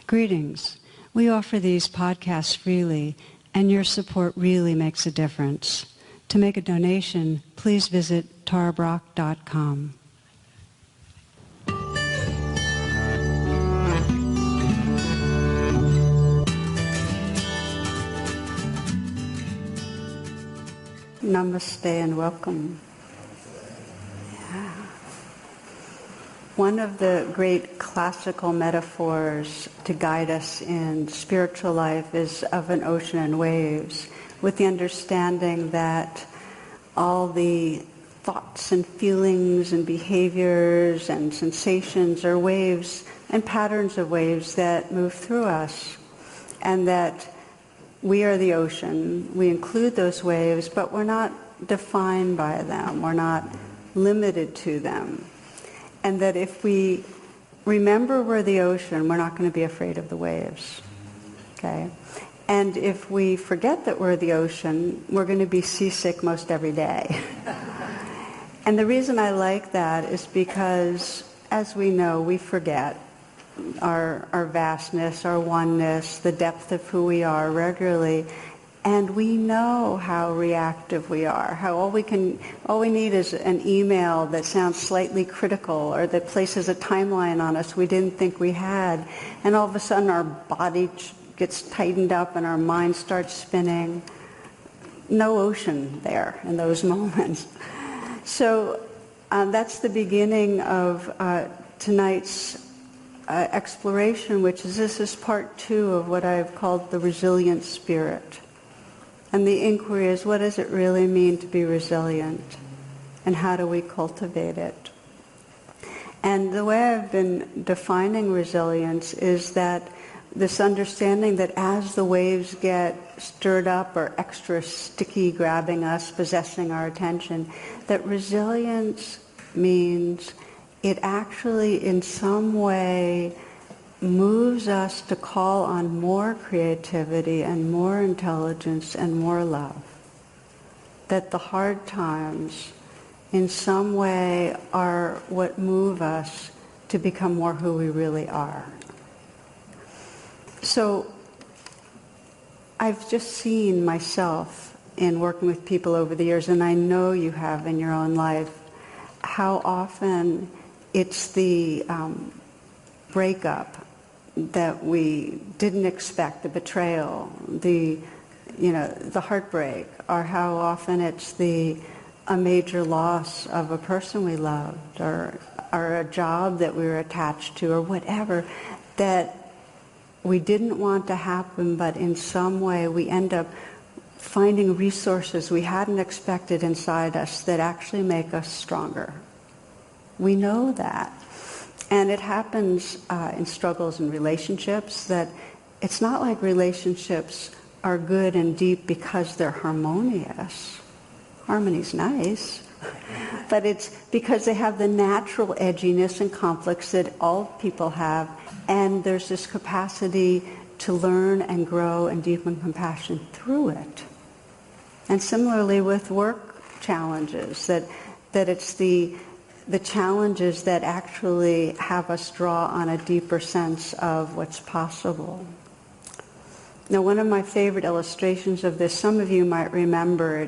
Greetings. We offer these podcasts freely, and your support really makes a difference. To make a donation, please visit TaraBrach.com. Namaste and welcome. One of the great classical metaphors to guide us in spiritual life is of an ocean and waves, with the understanding that all the thoughts and feelings and behaviors and sensations are waves and patterns of waves that move through us, and that we are the ocean. We include those waves, but we're not defined by them. We're not limited to them. And that if we remember we're the ocean, we're not going to be afraid of the waves. Okay? And if we forget that we're the ocean, we're going to be seasick most every day. And the reason I like that is because, as we know, we forget our vastness, our oneness, the depth of who we are regularly. And we know how reactive we are, how all we need is an email that sounds slightly critical or that places a timeline on us we didn't think we had. And all of a sudden our body gets tightened up and our mind starts spinning. No ocean there in those moments. So that's the beginning of tonight's exploration, which is this is part 2 of what I've called the resilient spirit. And the inquiry is, what does it really mean to be resilient? And how do we cultivate it? And the way I've been defining resilience is that this understanding that as the waves get stirred up or extra sticky, grabbing us, possessing our attention, that resilience means it actually in some way moves us to call on more creativity and more intelligence and more love. That the hard times in some way are what move us to become more who we really are. So I've just seen myself in working with people over the years, and I know you have in your own life, how often it's the breakup that we didn't expect, the betrayal, the heartbreak, or how often it's a major loss of a person we loved, or a job that we were attached to, or whatever, that we didn't want to happen, but in some way we end up finding resources we hadn't expected inside us that actually make us stronger. We know that. And it happens in struggles in relationships, that it's not like relationships are good and deep because they're harmonious. Harmony's nice. But it's because they have the natural edginess and conflicts that all people have, and there's this capacity to learn and grow and deepen compassion through it. And similarly with work challenges, that it's the challenges that actually have us draw on a deeper sense of what's possible. Now, one of my favorite illustrations of this, some of you might remember,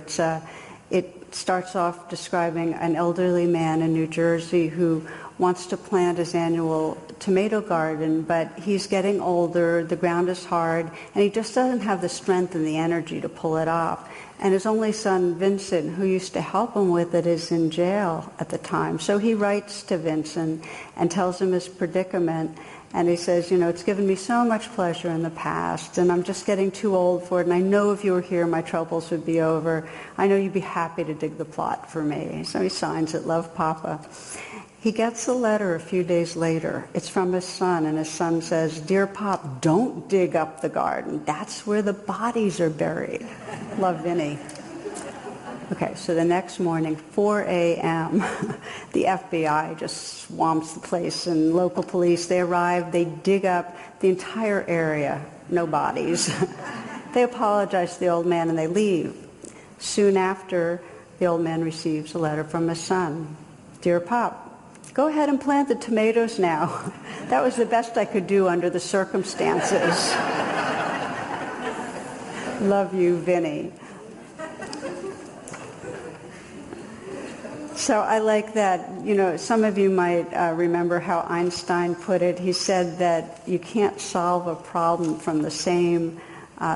it starts off describing an elderly man in New Jersey who wants to plant his annual tomato garden, but he's getting older, the ground is hard, and he just doesn't have the strength and the energy to pull it off. And his only son, Vincent, who used to help him with it, is in jail at the time. So he writes to Vincent and tells him his predicament. And he says, it's given me so much pleasure in the past, and I'm just getting too old for it. And I know if you were here, my troubles would be over. I know you'd be happy to dig the plot for me. So he signs it, Love, Papa. He gets a letter a few days later. It's from his son, and his son says, Dear Pop, don't dig up the garden. That's where the bodies are buried. Love, Vinny. Okay, so the next morning, 4 a.m., the FBI just swamps the place, and local police, they arrive, they dig up the entire area, no bodies. They apologize to the old man and they leave. Soon after, the old man receives a letter from his son. Dear Pop, go ahead and plant the tomatoes now. That was the best I could do under the circumstances. Love you, Vinny. So I like that, some of you might remember how Einstein put it. He said that you can't solve a problem from the same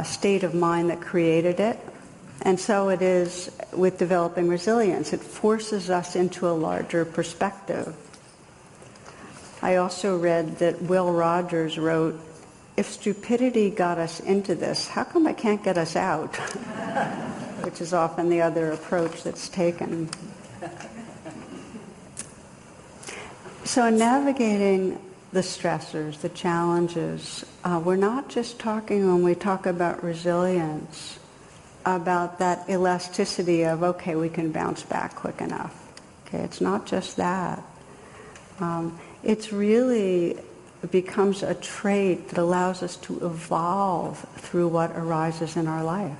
state of mind that created it. And so it is with developing resilience. It forces us into a larger perspective. I also read that Will Rogers wrote, "If stupidity got us into this, how come I can't get us out?" Which is often the other approach that's taken. So in navigating the stressors, the challenges, we're not just talking, when we talk about resilience, about that elasticity of, okay, we can bounce back quick enough. Okay, it's not just that. It's really becomes a trait that allows us to evolve through what arises in our life.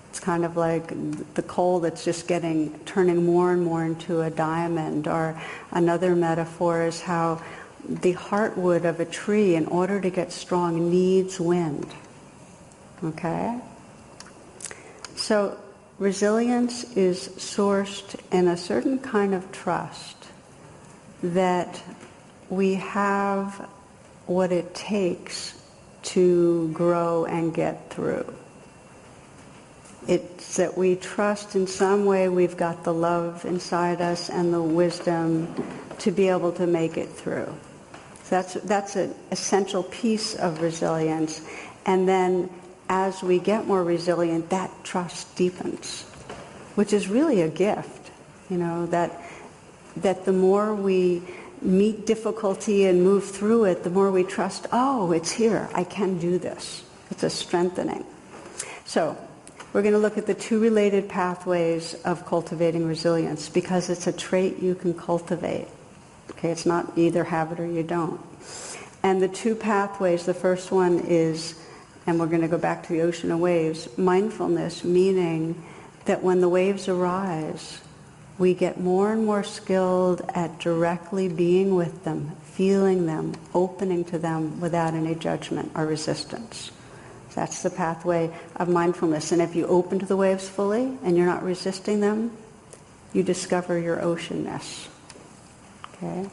It's kind of like the coal that's just turning more and more into a diamond. Or another metaphor is how the heartwood of a tree, in order to get strong, needs wind. Okay? So resilience is sourced in a certain kind of trust that we have what it takes to grow and get through. It's that we trust in some way we've got the love inside us and the wisdom to be able to make it through. So that's an essential piece of resilience. And then as we get more resilient, that trust deepens, which is really a gift, that the more we meet difficulty and move through it, the more we trust, oh, it's here, I can do this. It's a strengthening. So we're going to look at the two related pathways of cultivating resilience, because it's a trait you can cultivate. Okay, it's not either have it or you don't. And the two pathways, the first one is, and we're going to go back to the ocean of waves, mindfulness, meaning that when the waves arise, we get more and more skilled at directly being with them, feeling them, opening to them without any judgment or resistance. That's the pathway of mindfulness. And if you open to the waves fully and you're not resisting them, you discover your oceanness. Okay?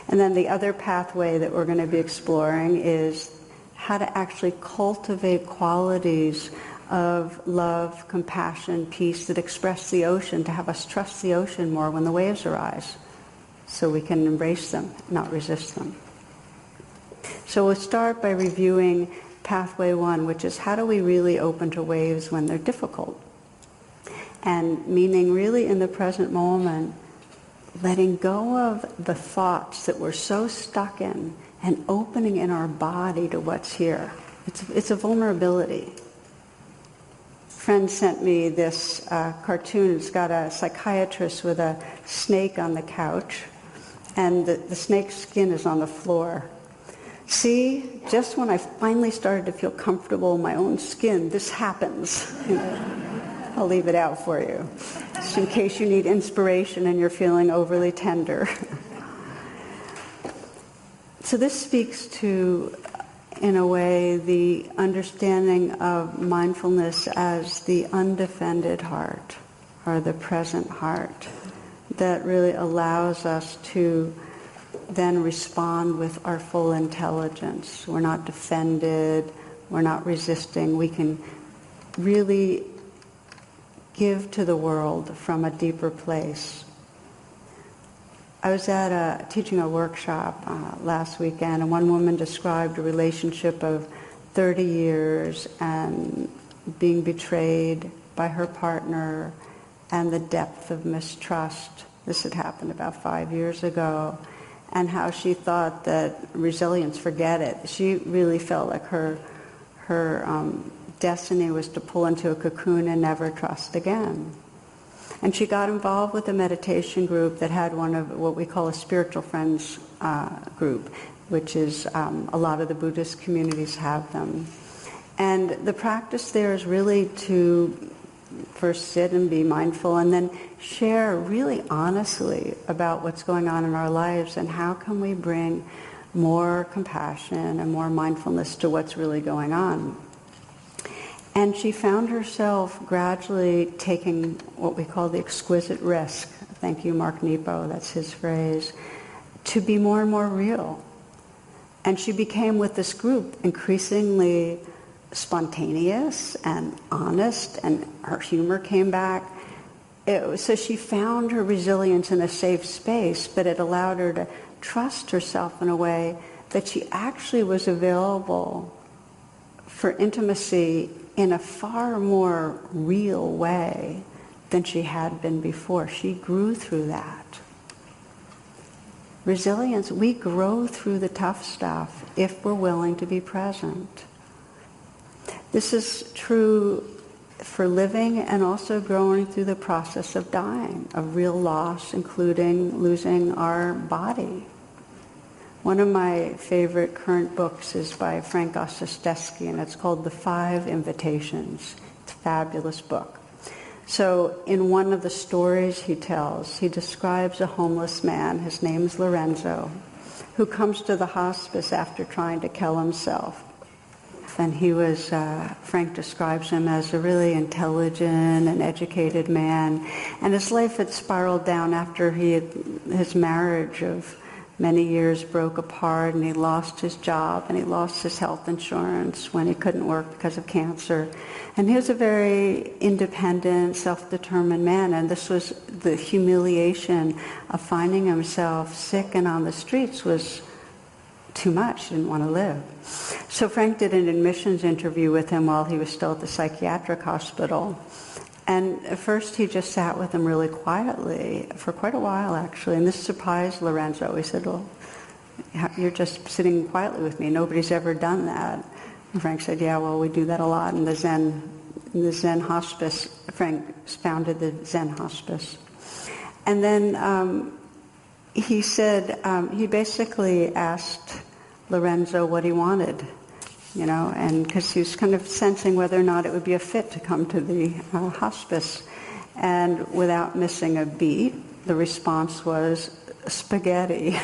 And then the other pathway that we're going to be exploring is how to actually cultivate qualities of love, compassion, peace that express the ocean, to have us trust the ocean more when the waves arise, so we can embrace them, not resist them. So we'll start by reviewing pathway one, which is how do we really open to waves when they're difficult? And meaning really in the present moment, letting go of the thoughts that we're so stuck in and opening in our body to what's here. It's a vulnerability. A friend sent me this cartoon. It's got a psychiatrist with a snake on the couch, and the snake's skin is on the floor. See, just when I finally started to feel comfortable in my own skin, this happens. I'll leave it out for you, just in case you need inspiration and you're feeling overly tender. So this speaks to, in a way, the understanding of mindfulness as the undefended heart, or the present heart, that really allows us to then respond with our full intelligence. We're not defended, we're not resisting. We can really give to the world from a deeper place. I was teaching a workshop last weekend, and one woman described a relationship of 30 years and being betrayed by her partner and the depth of mistrust. This had happened about 5 years ago, and how she thought that resilience, forget it. She really felt like her destiny was to pull into a cocoon and never trust again. And she got involved with a meditation group that had one of what we call a spiritual friends group, which is a lot of the Buddhist communities have them. And the practice there is really to first sit and be mindful, and then share really honestly about what's going on in our lives and how can we bring more compassion and more mindfulness to what's really going on. And she found herself gradually taking what we call the exquisite risk, thank you Mark Nepo, that's his phrase, to be more and more real. And she became, with this group, increasingly spontaneous and honest, and her humor came back. So she found her resilience in a safe space, but it allowed her to trust herself in a way that she actually was available for intimacy in a far more real way than she had been before. She grew through that. Resilience, we grow through the tough stuff if we're willing to be present. This is true for living and also growing through the process of dying, of real loss, including losing our body. One of my favorite current books is by Frank Ossistesky, and it's called The 5 Invitations. It's a fabulous book. So in one of the stories he tells, he describes a homeless man, his name's Lorenzo, who comes to the hospice after trying to kill himself. And he was, Frank describes him as a really intelligent and educated man. And his life had spiraled down after his marriage of many years broke apart, and he lost his job, and he lost his health insurance when he couldn't work because of cancer. And he was a very independent, self-determined man, and this was the humiliation of finding himself sick and on the streets was too much. He didn't want to live. So Frank did an admissions interview with him while he was still at the psychiatric hospital. And at first he just sat with him really quietly for quite a while, actually. And this surprised Lorenzo. He said, well, you're just sitting quietly with me. Nobody's ever done that. And Frank said, yeah, well, we do that a lot in the Zen hospice. Frank founded the Zen hospice. And then he said, he basically asked Lorenzo what he wanted, you know, and because he was kind of sensing whether or not it would be a fit to come to the hospice. And without missing a beat, the response was spaghetti.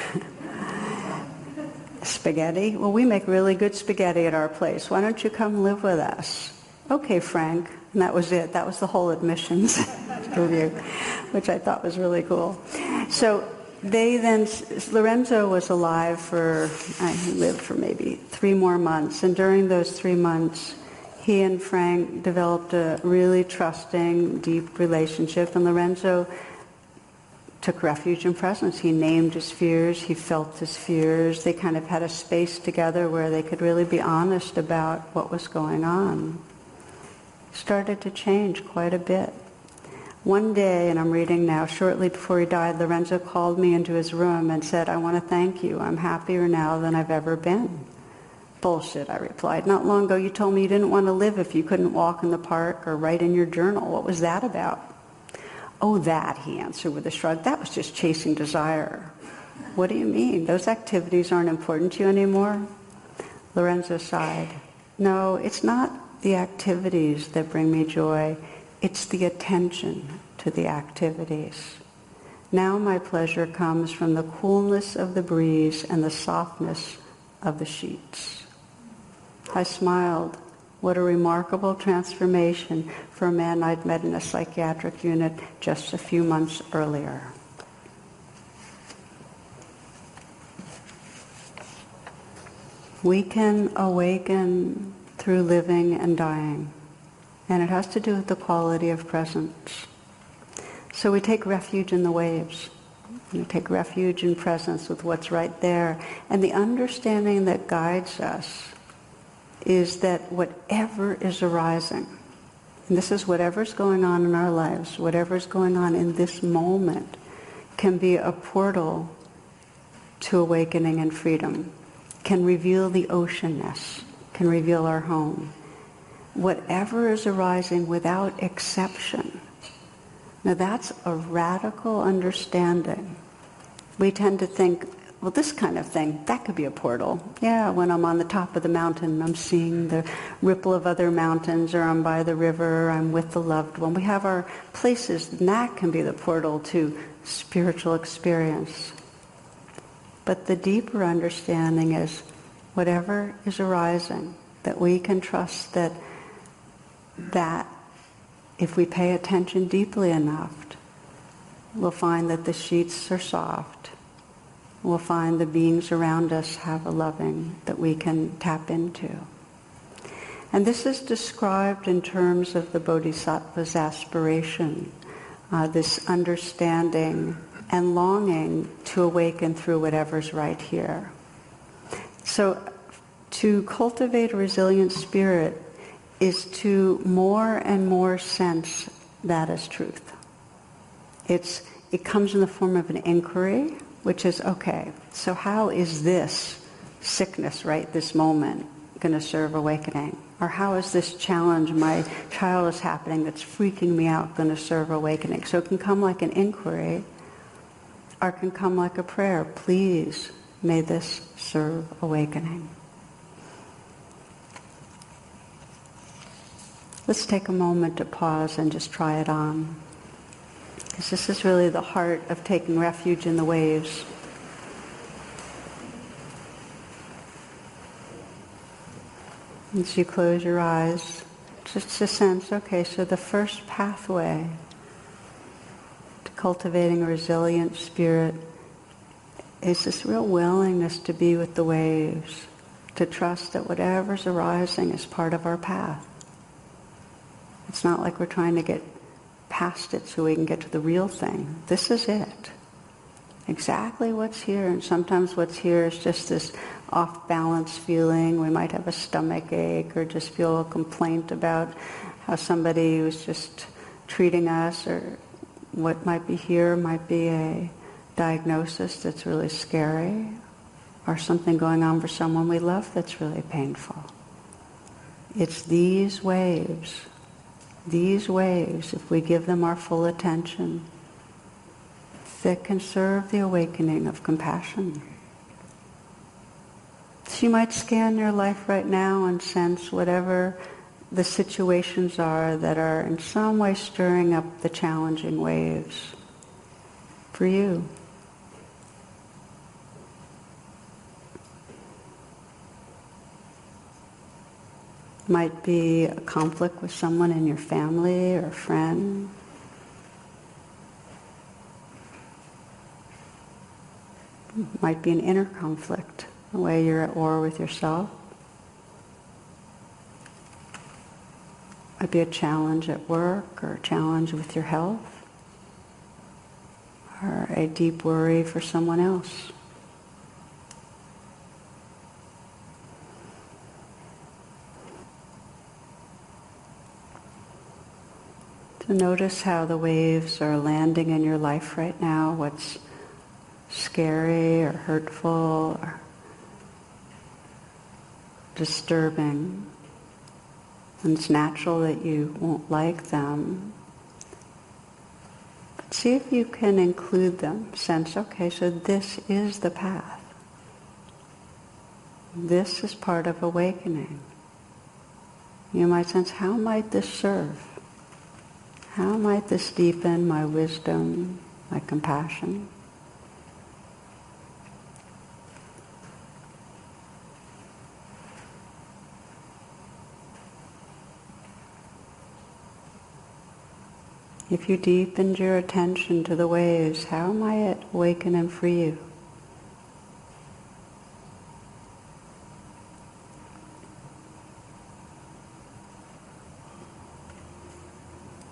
Spaghetti? Well, we make really good spaghetti at our place. Why don't you come live with us? Okay, Frank. And that was it. That was the whole admissions review, which I thought was really cool. So they then, Lorenzo was alive he lived for maybe 3 more months. And during those 3 months, he and Frank developed a really trusting, deep relationship. And Lorenzo took refuge in presence. He named his fears. He felt his fears. They kind of had a space together where they could really be honest about what was going on. Started to change quite a bit. One day, and I'm reading now, shortly before he died, Lorenzo called me into his room and said, I want to thank you. I'm happier now than I've ever been. Bullshit, I replied. Not long ago you told me you didn't want to live if you couldn't walk in the park or write in your journal. What was that about? Oh, that, he answered with a shrug. That was just chasing desire. What do you mean? Those activities aren't important to you anymore? Lorenzo sighed. No, it's not the activities that bring me joy. It's the attention to the activities. Now my pleasure comes from the coolness of the breeze and the softness of the sheets. I smiled. What a remarkable transformation for a man I'd met in a psychiatric unit just a few months earlier. We can awaken through living and dying, and it has to do with the quality of presence. So we take refuge in the waves. We take refuge in presence with what's right there, and the understanding that guides us is that whatever is arising, and this is whatever's going on in our lives, whatever's going on in this moment, can be a portal to awakening and freedom, can reveal the oceanness, can reveal our home. Whatever is arising without exception. Now that's a radical understanding. We tend to think well, this kind of thing, that could be a portal. Yeah, when I'm on the top of the mountain, I'm seeing the ripple of other mountains, or I'm by the river, or I'm with the loved one. We have our places, and that can be the portal to spiritual experience. But the deeper understanding is whatever is arising, that we can trust that if we pay attention deeply enough, we'll find that the sheets are soft. We'll find the beings around us have a loving that we can tap into. And this is described in terms of the Bodhisattva's aspiration, this understanding and longing to awaken through whatever's right here. So to cultivate a resilient spirit is to more and more sense that as truth. It comes in the form of an inquiry, which is, okay, so how is this sickness right this moment going to serve awakening? Or how is this challenge my child is happening that's freaking me out going to serve awakening? So it can come like an inquiry, or it can come like a prayer. Please, may this serve awakening. Let's take a moment to pause and just try it on. Because this is really the heart of taking refuge in the waves. As you close your eyes, just to sense, okay, so the first pathway to cultivating a resilient spirit is this real willingness to be with the waves, to trust that whatever's arising is part of our path. It's not like we're trying to get past it so we can get to the real thing. This is it. Exactly what's here. And sometimes what's here is just this off-balance feeling. We might have a stomach ache or just feel a complaint about how somebody was just treating us, or what might be here might be a diagnosis that's really scary, or something going on for someone we love that's really painful. It's these waves, if we give them our full attention, that can serve the awakening of compassion. So you might scan your life right now and sense whatever the situations are that are in some way stirring up the challenging waves for you. Might be a conflict with someone in your family or a friend. Might be an inner conflict, the way you're at war with yourself. Might be a challenge at work, or a challenge with your health, or a deep worry for someone else. So notice how the waves are landing in your life right now, what's scary or hurtful or disturbing. And it's natural that you won't like them. But see if you can include them. Sense, okay, so this is the path. This is part of awakening. You might sense, how might this serve? How might this deepen my wisdom, my compassion? If you deepened your attention to the waves, how might it awaken and free you?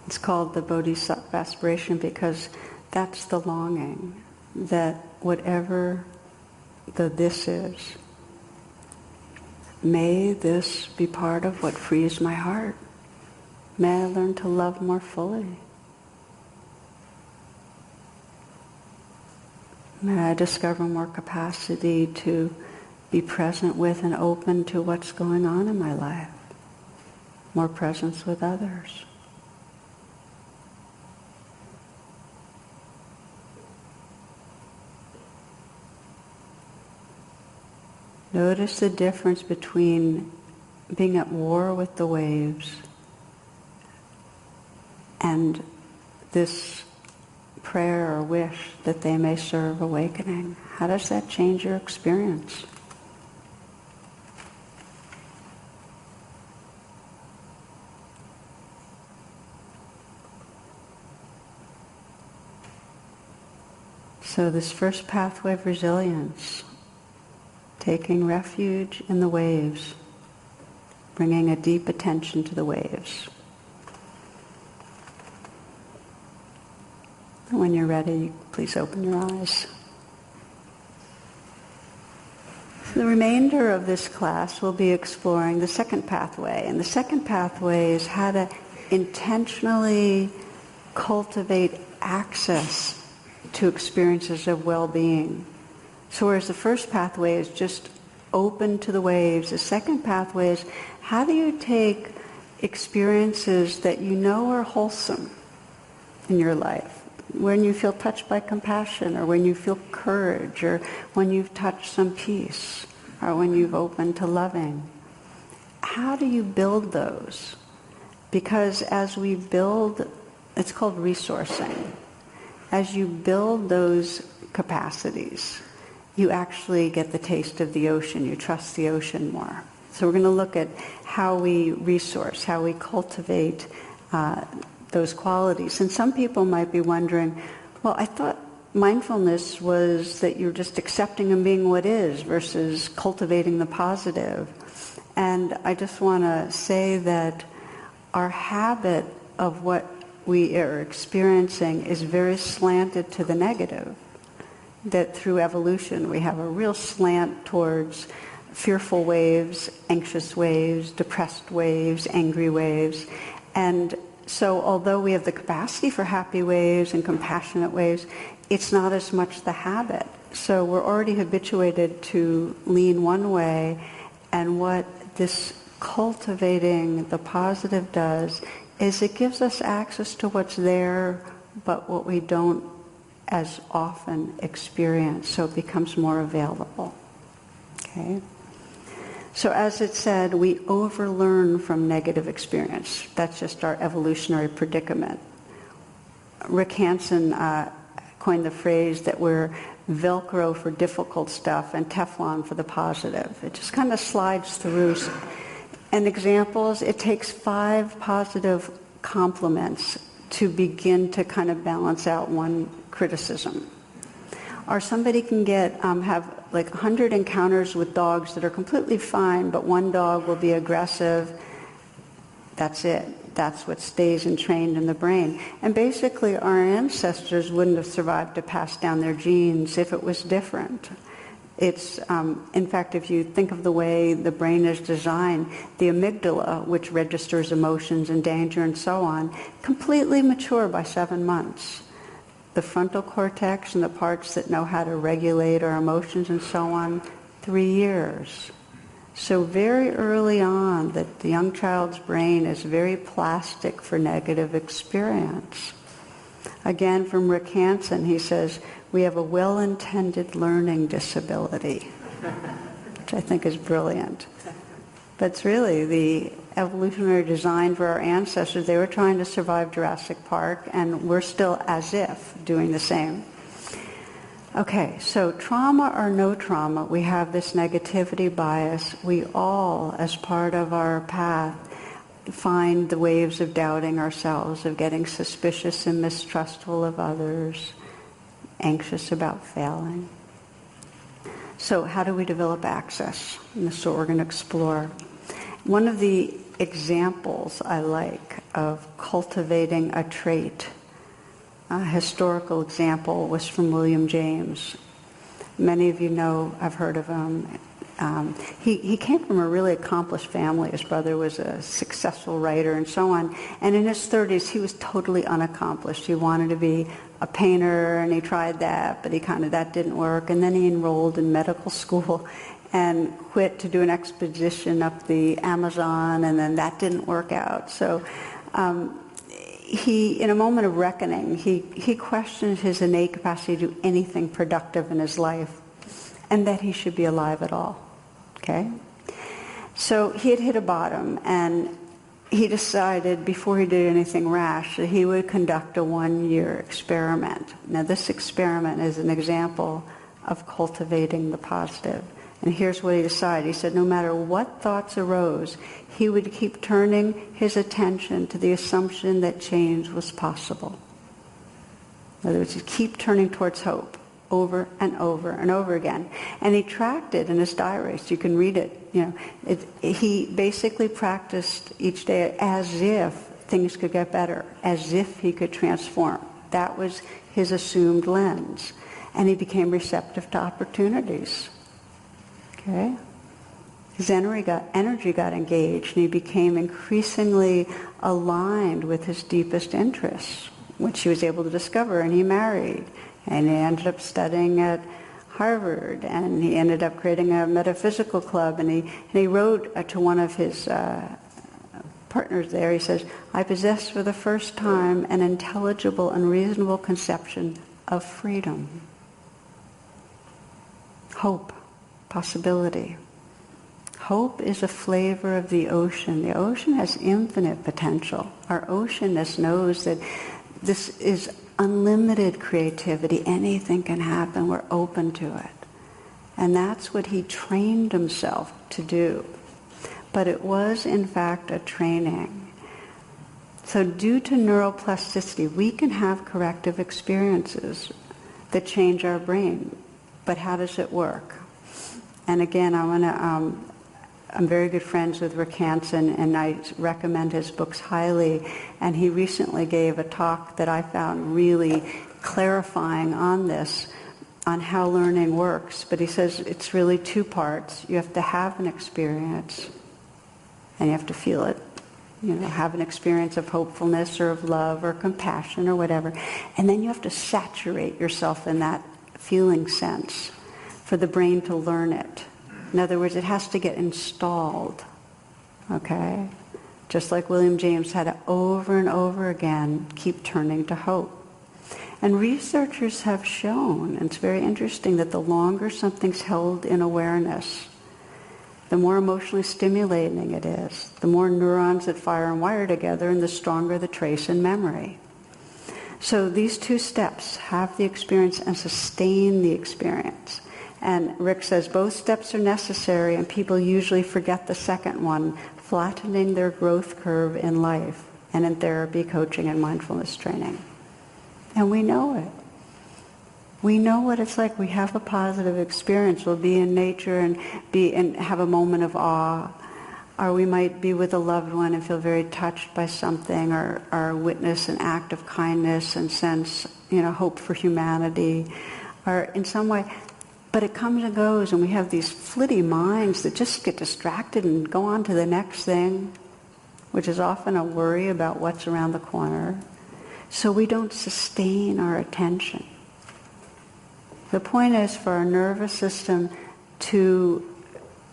It's called the Bodhisattva aspiration because that's the longing, that whatever the this is, may this be part of what frees my heart. May I learn to love more fully. May I discover more capacity to be present with and open to what's going on in my life. More presence with others. Notice the difference between being at war with the waves and this prayer or wish that they may serve awakening. How does that change your experience? So this first pathway of resilience, taking refuge in the waves, bringing a deep attention to the waves. And when you're ready, please open your eyes. The remainder of this class will be exploring the second pathway. And the second pathway is how to intentionally cultivate access to experiences of well-being. So whereas the first pathway is just open to the waves, the second pathway is how do you take experiences that you know are wholesome in your life, when you feel touched by compassion, or when you feel courage, or when you've touched some peace, or when you've opened to loving. How do you build those? Because as we build, it's called resourcing. As you build those capacities, you actually get the taste of the ocean. You trust the ocean more. So we're going to look at how we resource, how we cultivate those qualities. And some people might be wondering, well, I thought mindfulness was that you're just accepting and being what is versus cultivating the positive. And I just want to say that our habit of what we are experiencing is very slanted to the negative. That through evolution we have a real slant towards fearful waves, anxious waves, depressed waves, angry waves. And so although we have the capacity for happy waves and compassionate waves, it's not as much the habit. So we're already habituated to lean one way, and what this cultivating the positive does is it gives us access to what's there, but what we don't as often experience, so it becomes more available. Okay? So as it said, we overlearn from negative experience. That's just our evolutionary predicament. Rick Hansen coined the phrase that we're Velcro for difficult stuff and Teflon for the positive. It just kind of slides through. And examples, it takes 5 positive compliments to begin to kind of balance out one criticism. Or somebody can have like 100 encounters with dogs that are completely fine, but one dog will be aggressive. That's it. That's what stays entrained in the brain. And basically our ancestors wouldn't have survived to pass down their genes if it was different. It's, in fact, if you think of the way the brain is designed, the amygdala, which registers emotions and danger and so on, completely mature by 7 months. The frontal cortex and the parts that know how to regulate our emotions and so on, 3 years. So very early on, the young child's brain is very plastic for negative experience. Again, from Rick Hansen, he says, we have a well-intended learning disability, which I think is brilliant. But it's really the evolutionary design for our ancestors. They were trying to survive Jurassic Park, and we're still as if doing the same. Okay, so trauma or no trauma, we have this negativity bias. We all, as part of our path, find the waves of doubting ourselves, of getting suspicious and mistrustful of others, anxious about failing. So how do we develop access? And this is what we're going to explore. One of the examples I like of cultivating a trait, a historical example, was from William James. Many of you know, I've heard of him. He came from a really accomplished family. His brother was a successful writer and so on. And in his 30s, he was totally unaccomplished. He wanted to be a painter, and he tried that, but that didn't work. And then he enrolled in medical school and quit to do an expedition up the Amazon, and then that didn't work out. So he, in a moment of reckoning, he questioned his innate capacity to do anything productive in his life, and that he should be alive at all. Okay? So he had hit a bottom, and he decided before he did anything rash that he would conduct a 1-year experiment. Now this experiment is an example of cultivating the positive. And here's what he decided. He said no matter what thoughts arose, he would keep turning his attention to the assumption that change was possible. In other words, he'd keep turning towards hope over and over and over again. And he tracked it in his diary, so you can read it. He basically practiced each day as if things could get better, as if he could transform. That was his assumed lens. And he became receptive to opportunities. Okay? His energy got engaged, and he became increasingly aligned with his deepest interests, which he was able to discover, and he married. And he ended up studying at Harvard, and he ended up creating a metaphysical club, and he wrote to one of his partners there, he says, I possess for the first time an intelligible and reasonable conception of freedom. Hope, possibility. Hope is a flavor of the ocean. The ocean has infinite potential. Our oceanness knows that this is unlimited creativity. Anything can happen. We're open to it. And that's what he trained himself to do. But it was, in fact, a training. So due to neuroplasticity, we can have corrective experiences that change our brain. But how does it work? And again, I'm very good friends with Rick Hansen, and I recommend his books highly. And he recently gave a talk that I found really clarifying on this, on how learning works. But he says it's really 2 parts. You have to have an experience, and you have to feel it. Have an experience of hopefulness or of love or compassion or whatever. And then you have to saturate yourself in that feeling sense for the brain to learn it. In other words, it has to get installed, okay? Just like William James had to over and over again keep turning to hope. And researchers have shown, and it's very interesting, that the longer something's held in awareness, the more emotionally stimulating it is, the more neurons that fire and wire together, and the stronger the trace in memory. So these 2 steps, have the experience and sustain the experience. And Rick says both steps are necessary, and people usually forget the second one, flattening their growth curve in life and in therapy, coaching, and mindfulness training. And we know it. We know what it's like. We have a positive experience. We'll be in nature and have a moment of awe. Or we might be with a loved one and feel very touched by something, or witness an act of kindness and sense, hope for humanity, or in some way. But it comes and goes, and we have these flitty minds that just get distracted and go on to the next thing, which is often a worry about what's around the corner. So we don't sustain our attention. The point is for our nervous system to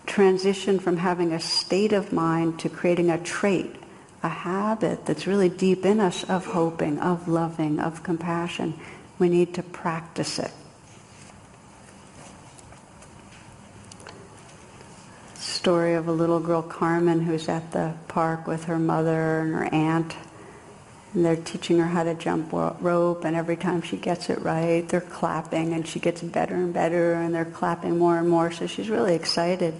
transition from having a state of mind to creating a trait, a habit that's really deep in us of hoping, of loving, of compassion. We need to practice it. Story of a little girl, Carmen, who's at the park with her mother and her aunt, and they're teaching her how to jump rope, and every time she gets it right, they're clapping, and she gets better and better, and they're clapping more and more, so she's really excited.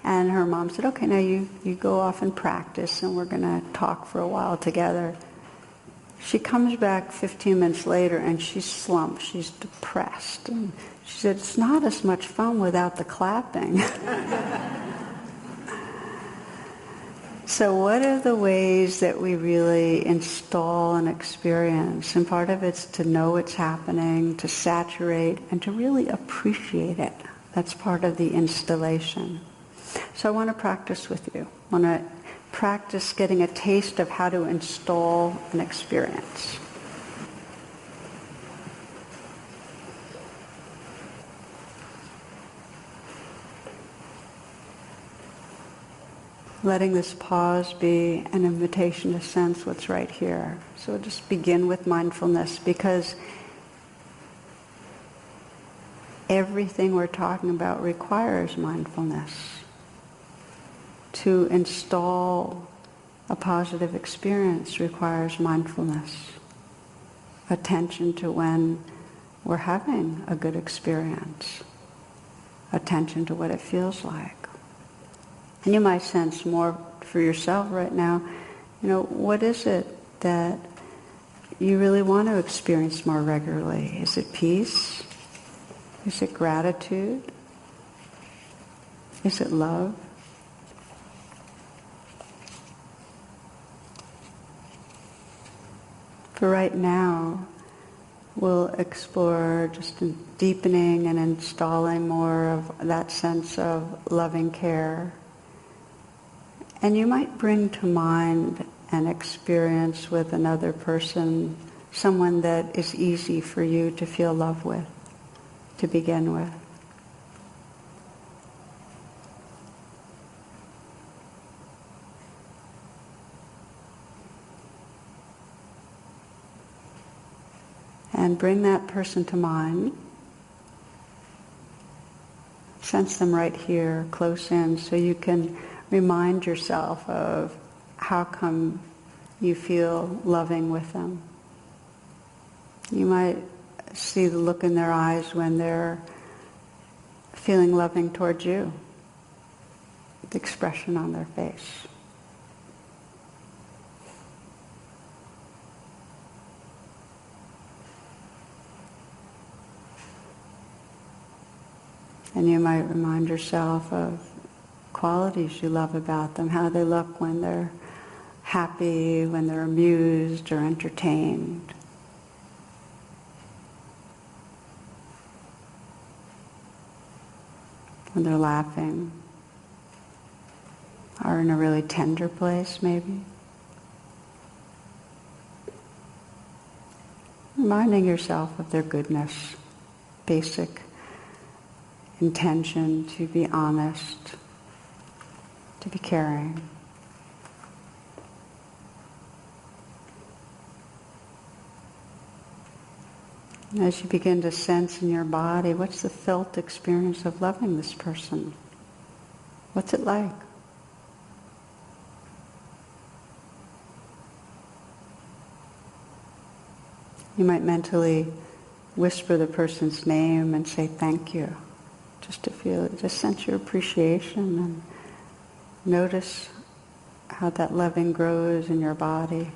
And her mom said, okay, now you go off and practice, and we're going to talk for a while together. She comes back 15 minutes later, and she's slumped, she's depressed. And she said, it's not as much fun without the clapping. So what are the ways that we really install an experience? And part of it's to know it's happening, to saturate, and to really appreciate it. That's part of the installation. So I want to practice with you. I want to practice getting a taste of how to install an experience. Letting this pause be an invitation to sense what's right here. So we'll just begin with mindfulness, because everything we're talking about requires mindfulness. to install a positive experience requires mindfulness, attention to when we're having a good experience, attention to what it feels like. And you might sense more for yourself right now, what is it that you really want to experience more regularly? Is it peace? Is it gratitude? Is it love? For right now, we'll explore just deepening and installing more of that sense of loving care. And you might bring to mind an experience with another person, someone that is easy for you to feel love with, to begin with. And bring that person to mind. Sense them right here, close in, so you can remind yourself of how come you feel loving with them. You might see the look in their eyes when they're feeling loving towards you, the expression on their face. And you might remind yourself of qualities you love about them, how they look when they're happy, when they're amused or entertained. When they're laughing, or in a really tender place maybe. Reminding yourself of their goodness, basic intention to be honest, to be caring. And as you begin to sense in your body, what's the felt experience of loving this person? What's it like? You might mentally whisper the person's name and say thank you. Just to feel it, just sense your appreciation and notice how that loving grows in your body.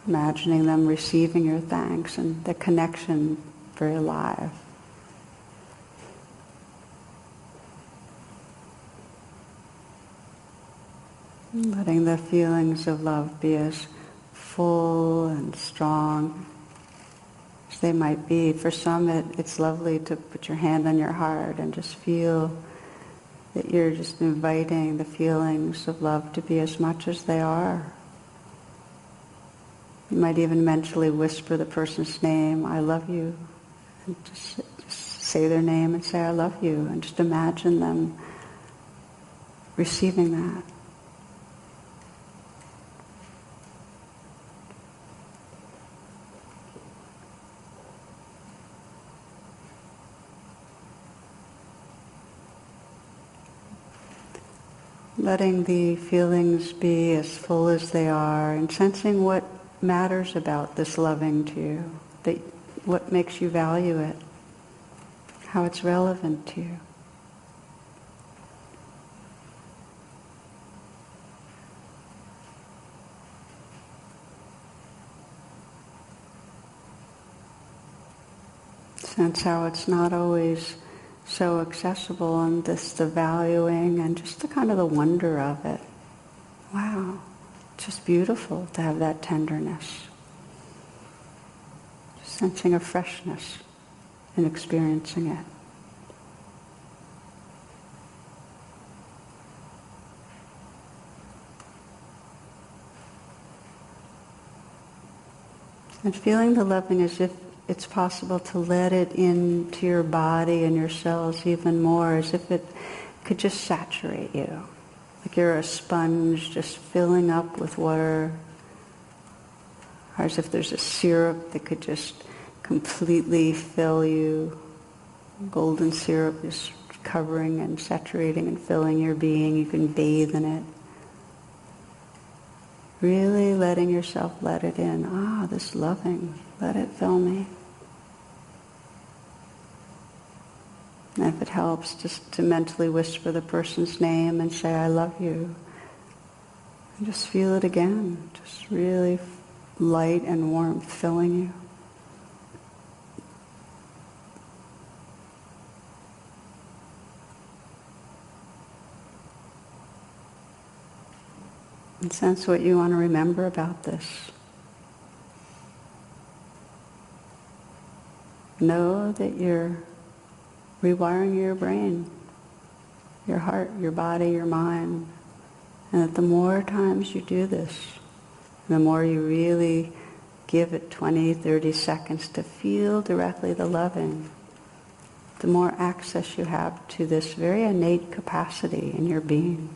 Imagining them receiving your thanks and the connection very alive. Letting the feelings of love be as full and strong as they might be. For some, it's lovely to put your hand on your heart and just feel that you're just inviting the feelings of love to be as much as they are. You might even mentally whisper the person's name, I love you, and just say their name and say, I love you, and just imagine them receiving that. Letting the feelings be as full as they are and sensing what matters about this loving to you, what makes you value it, how it's relevant to you. Sense how it's not always so accessible, and just the valuing and just the kind of the wonder of it. Wow, it's just beautiful to have that tenderness. Just sensing a freshness in experiencing it. And feeling the loving as if it's possible to let it into your body and your cells even more, as if it could just saturate you. Like you're a sponge just filling up with water. Or as if there's a syrup that could just completely fill you. Golden syrup just covering and saturating and filling your being. You can bathe in it. Really letting yourself let it in. Ah, this loving, let it fill me. And if it helps, just to mentally whisper the person's name and say, I love you. And just feel it again. Just really light and warmth filling you. And sense what you want to remember about this. Know that you're rewiring your brain, your heart, your body, your mind. And that the more times you do this, the more you really give it 20, 30 seconds to feel directly the loving, the more access you have to this very innate capacity in your being.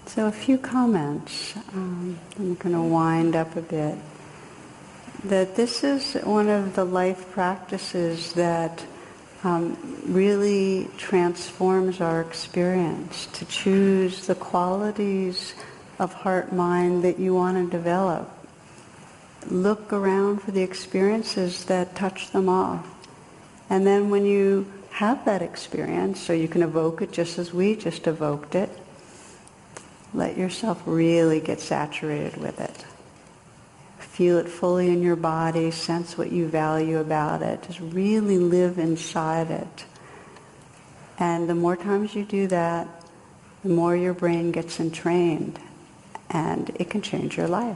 So a few comments. I'm going to wind up a bit. That this is one of the life practices that really transforms our experience, to choose the qualities of heart-mind that you want to develop. Look around for the experiences that touch them off. And then when you have that experience, so you can evoke it just as we just evoked it, let yourself really get saturated with it. Feel it fully in your body, sense what you value about it. Just really live inside it. And the more times you do that, the more your brain gets entrained, and it can change your life.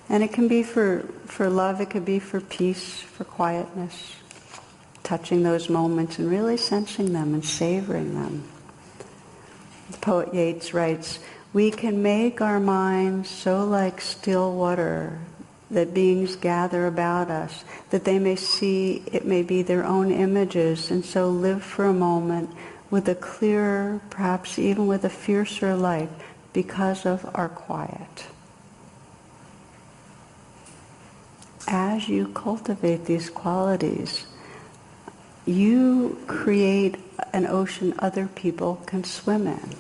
And it can be for love, it could be for peace, for quietness, touching those moments and really sensing them and savoring them. The poet Yeats writes, we can make our minds so like still water that beings gather about us, that they may see it may be their own images, and so live for a moment with a clearer, perhaps even with a fiercer light, because of our quiet. As you cultivate these qualities, you create an ocean other people can swim in.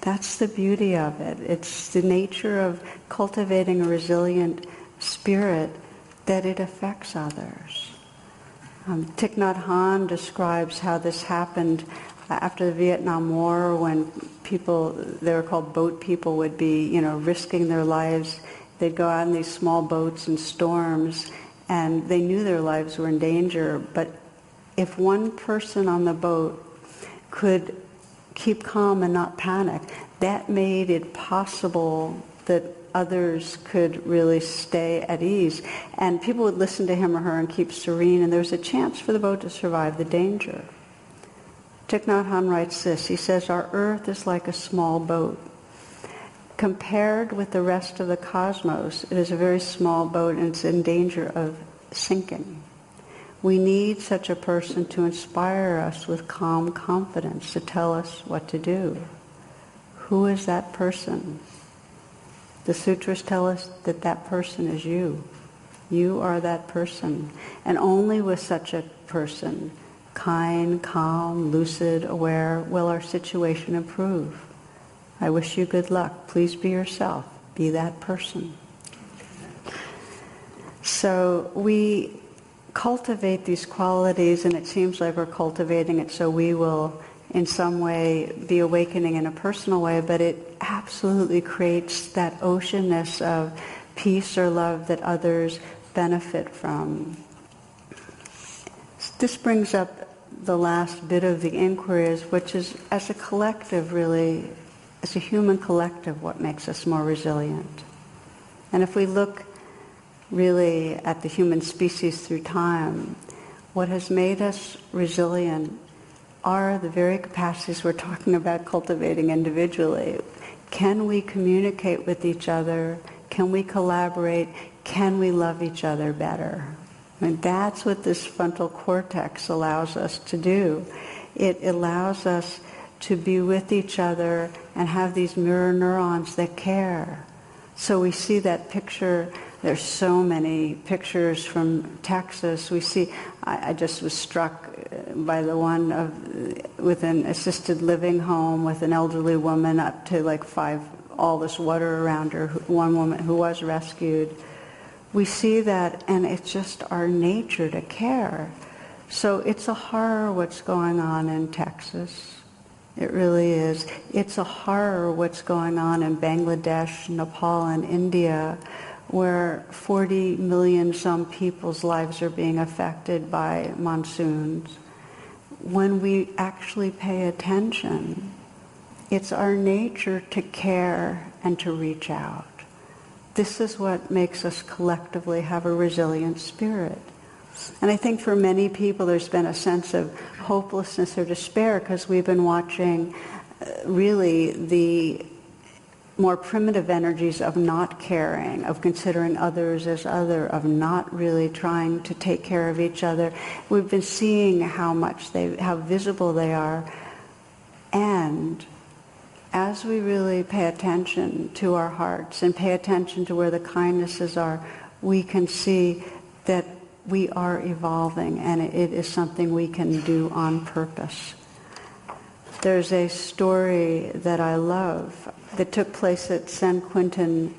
That's the beauty of it. It's the nature of cultivating a resilient spirit that it affects others. Thich Nhat Hanh describes how this happened after the Vietnam War, when people, they were called boat people, would be, risking their lives. They'd go out in these small boats in storms, and they knew their lives were in danger. But if one person on the boat could keep calm and not panic, that made it possible that others could really stay at ease. And people would listen to him or her and keep serene, and there was a chance for the boat to survive the danger. Thich Nhat Hanh writes this, he says, our earth is like a small boat. Compared with the rest of the cosmos, it is a very small boat and it's in danger of sinking. We need such a person to inspire us with calm confidence, to tell us what to do. Who is that person? The sutras tell us that that person is you. You are that person. And only with such a person, kind, calm, lucid, aware, will our situation improve. I wish you good luck. Please be yourself. Be that person. So we cultivate these qualities, and it seems like we're cultivating it so we will in some way be awakening in a personal way, but it absolutely creates that oceanness of peace or love that others benefit from. This brings up the last bit of the inquiry, which is, as a collective really, as a human collective, what makes us more resilient? And if we look really at the human species through time, what has made us resilient are the very capacities we're talking about cultivating individually. Can we communicate with each other? Can we collaborate? Can we love each other better? I mean, that's what this frontal cortex allows us to do. It allows us to be with each other and have these mirror neurons that care. So we see that picture. There's so many pictures from Texas. We see, I just was struck by the one with an assisted living home with an elderly woman up to like 5, all this water around her, one woman who was rescued. We see that, and it's just our nature to care. So it's a horror what's going on in Texas. It really is. It's a horror what's going on in Bangladesh, Nepal, and India, where 40 million some people's lives are being affected by monsoons. When we actually pay attention, it's our nature to care and to reach out. This is what makes us collectively have a resilient spirit. And I think for many people there's been a sense of hopelessness or despair because we've been watching really the more primitive energies of not caring, of considering others as other, of not really trying to take care of each other. We've been seeing how visible they are. And as we really pay attention to our hearts and pay attention to where the kindnesses are, we can see that we are evolving, and it is something we can do on purpose. There's a story that I love that took place at San Quentin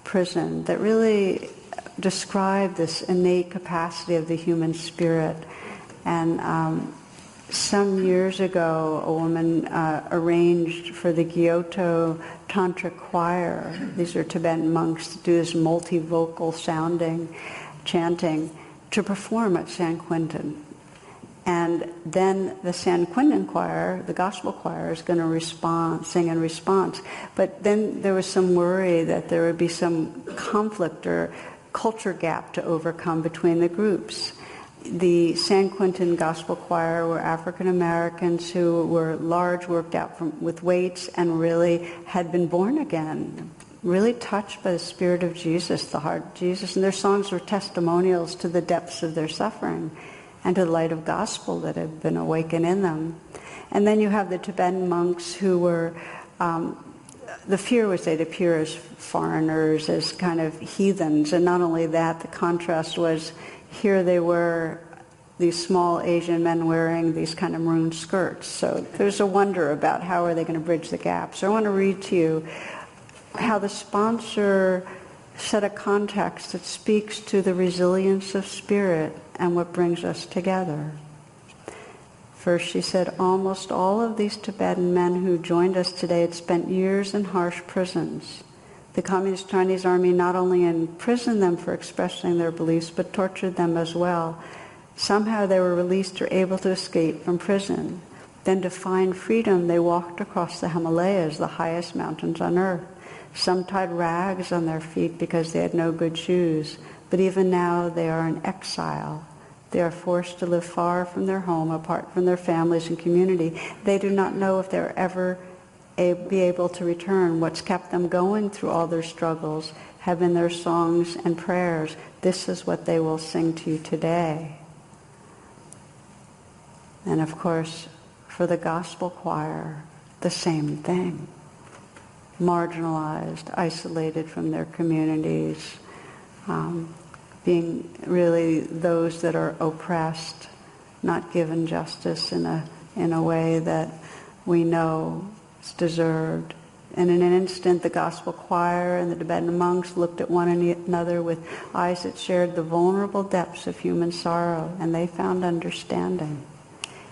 prison that really described this innate capacity of the human spirit. And some years ago, a woman arranged for the Kyoto Tantric Choir, these are Tibetan monks, to do this multi-vocal sounding, chanting, to perform at San Quentin. And then the San Quentin choir, the gospel choir, is going to sing in response. But then there was some worry that there would be some conflict or culture gap to overcome between the groups. The San Quentin gospel choir were African Americans who were large, worked out with weights, and really had been born again, really touched by the spirit of Jesus, the heart of Jesus. And their songs were testimonials to the depths of their suffering and to the light of gospel that had been awakened in them. And then you have the Tibetan monks who were, the fear was they'd appear as foreigners, as kind of heathens. And not only that, the contrast was, here they were, these small Asian men wearing these kind of maroon skirts. So there's a wonder about how are they going to bridge the gap. So I want to read to you how the sponsor set a context that speaks to the resilience of spirit and what brings us together. First, she said, almost all of these Tibetan men who joined us today had spent years in harsh prisons. The Communist Chinese Army not only imprisoned them for expressing their beliefs, but tortured them as well. Somehow they were released or able to escape from prison. Then to find freedom, they walked across the Himalayas, the highest mountains on earth. Some tied rags on their feet because they had no good shoes. But even now they are in exile. They are forced to live far from their home, apart from their families and community. They do not know if they'll ever be able to return. What's kept them going through all their struggles have been their songs and prayers. This is what they will sing to you today. And of course, for the gospel choir, the same thing. Marginalized, isolated from their communities, being really those that are oppressed, not given justice in a way that we know is deserved. And in an instant, the gospel choir and the Tibetan monks looked at one another with eyes that shared the vulnerable depths of human sorrow, and they found understanding.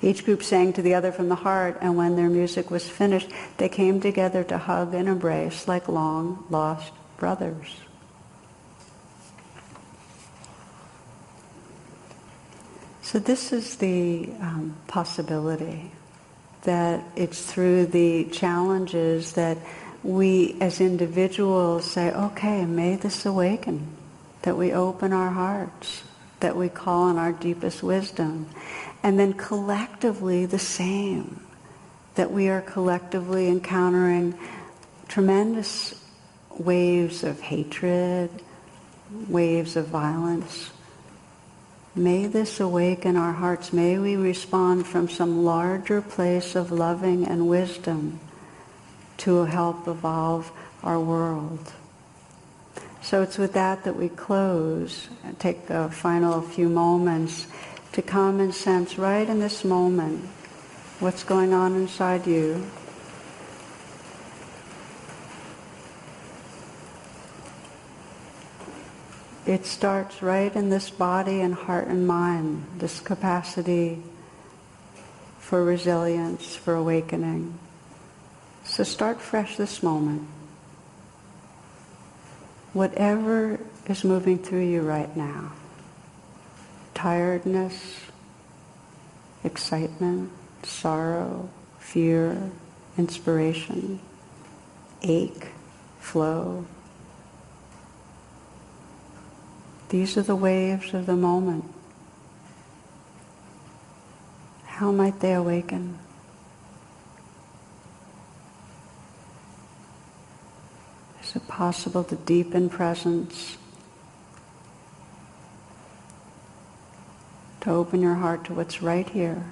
Each group sang to the other from the heart, and when their music was finished, they came together to hug and embrace like long-lost brothers. So this is the possibility, that it's through the challenges that we as individuals say, okay, may this awaken, that we open our hearts, that we call on our deepest wisdom. And then collectively the same, that we are collectively encountering tremendous waves of hatred, waves of violence. May this awaken our hearts. May we respond from some larger place of loving and wisdom to help evolve our world. So it's with that that we close and take the final few moments to come and sense right in this moment what's going on inside you. It starts right in this body and heart and mind, this capacity for resilience, for awakening. So start fresh this moment. Whatever is moving through you right now, tiredness, excitement, sorrow, fear, inspiration, ache, flow. These are the waves of the moment. How might they awaken? Is it possible to deepen presence? To open your heart to what's right here?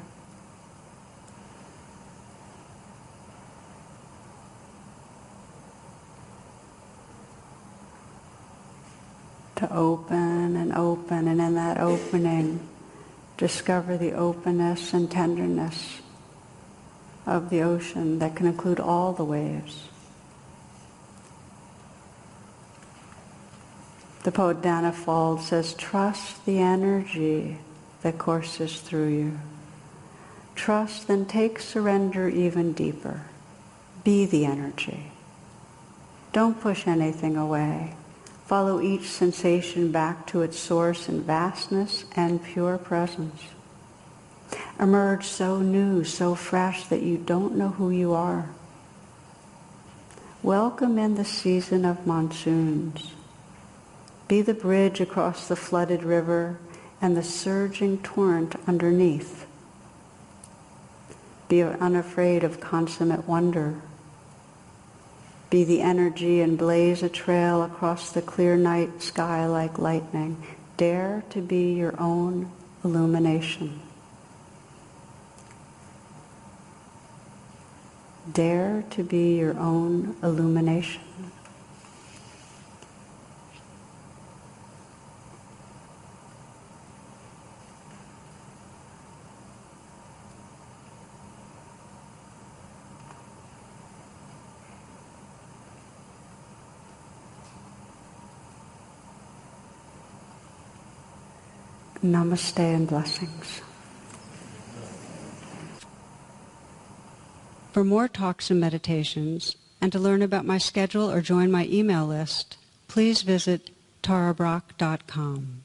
To open, and in that opening, discover the openness and tenderness of the ocean that can include all the waves. The poet Dana Fald says, trust the energy that courses through you. Trust, then take surrender even deeper. Be the energy. Don't push anything away. Follow each sensation back to its source in vastness and pure presence. Emerge so new, so fresh that you don't know who you are. Welcome in the season of monsoons. Be the bridge across the flooded river and the surging torrent underneath. Be unafraid of consummate wonder. Be the energy and blaze a trail across the clear night sky like lightning. Dare to be your own illumination. Dare to be your own illumination. Namaste and blessings. For more talks and meditations, and to learn about my schedule or join my email list, please visit TaraBrach.com.